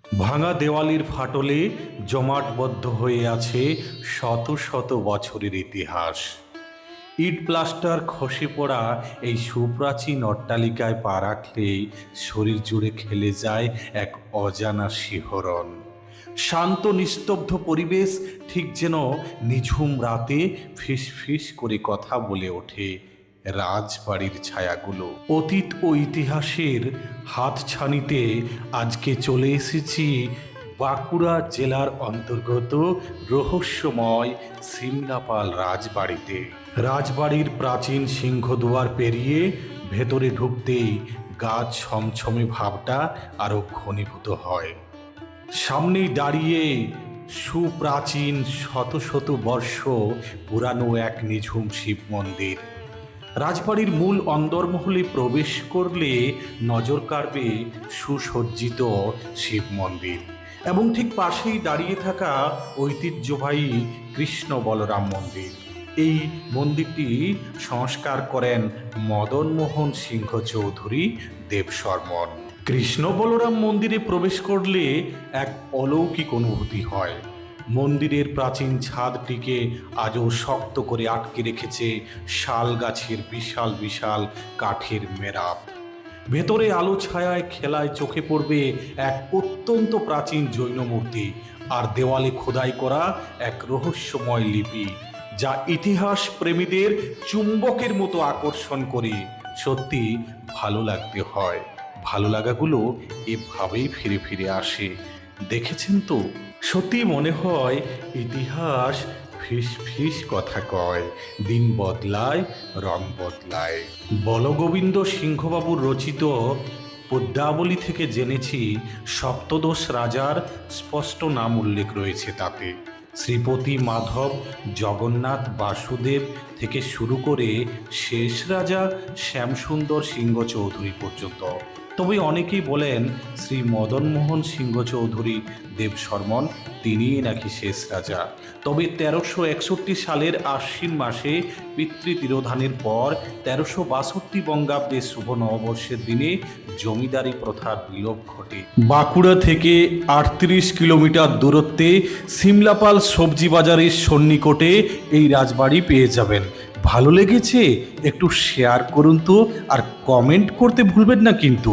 ভাঙা দেওয়ালির ফাটলে জমাটবদ্ধ হয়ে আছে শত শত বছরের ইতিহাস। ইট প্লাস্টার খসে পড়া এই সুপ্রাচীন অট্টালিকায় পা রাখলেই শরীর জুড়ে খেলে যায় এক অজানা শিহরণ। শান্ত নিস্তব্ধ পরিবেশ, ঠিক যেন নিঝুম রাতে ফিস ফিস করে কথা বলে ওঠে রাজবাড়ির ছায়াগুলো। অতীত ও ইতিহাসের হাতছানিতে আজকে চলে এসেছি বাঁকুড়া জেলার অন্তর্গত রহস্যময় সিমলাপাল রাজবাড়িতে। রাজবাড়ির প্রাচীন সিংহদুয়ার পেরিয়ে ভেতরে ঢুকতেই গা ছমছমে ভাবটা আরো ঘনীভূত হয়। সামনেই দাঁড়িয়ে সুপ্রাচীন শত শত বর্ষ পুরানো এক নিঝুম শিব মন্দির। রাজবাড়ির মূল অন্দরমহলে প্রবেশ করলে নজর কাড়বে সুসজ্জিত শিব মন্দির এবং ঠিক পাশেই দাঁড়িয়ে থাকা ঐতিহ্যবাহী কৃষ্ণ বলরাম মন্দির। এই মন্দিরটি সংস্কার করেন মদনমোহন সিংহ চৌধুরী দেবশর্মন। কৃষ্ণ বলরাম মন্দিরে প্রবেশ করলে এক অলৌকিক অনুভূতি হয়। মন্দিরের প্রাচীন ছাদটিকে আজও শক্ত করে আটকে রেখেছে শাল গাছের বিশাল বিশাল কাঠের মেরাপ। ভেতরে আলো ছায়ায় খেলায় চোখে পড়বে এক অত্যন্ত প্রাচীন জৈন মূর্তি আর দেওয়ালে খোদাই করা এক রহস্যময় লিপি, যা ইতিহাস প্রেমীদের চুম্বকের মতো আকর্ষণ করে। সত্যি ভালো লাগতে হয়, ভালো লাগাগুলো এভাবেই ফিরে ফিরে আসে। দেখেছেন তো, সত্যি মনে হয় ইতিহাস ফিস ফিস কথা কয়, দিন বদলায় রং বদলায়। বলগোবিন্দ সিংহবাবুর রচিত পদ্মাবলী থেকে জেনেছি সপ্তদশ রাজার স্পষ্ট নাম উল্লেখ রয়েছে তাতে। শ্রীপতি, মাধব, জগন্নাথ, বাসুদেব থেকে শুরু করে শেষ রাজা শ্যামসুন্দর সিংহ চৌধুরী পর্যন্ত। তবে অনেকেই বলেন শ্রী মদনমোহন সিংহ চৌধুরী দেবশর্মন তিনিই নাকি শেষ রাজা। তবে 1361 সালের আশ্বিন মাসে পিতৃ তিরোধানের পর 1362 বঙ্গাব্দে শুভ নববর্ষের দিনে জমিদারি প্রথার বিলোপ ঘটে। বাঁকুড়া থেকে 38 কিলোমিটার দূরত্বে সিমলাপাল সবজি বাজারের সন্নিকটে এই রাজবাড়ি পেয়ে যাবেন। ভালো লেগেছে একটু শেয়ার করুন তো, আর কমেন্ট করতে ভুলবেন না কিন্তু।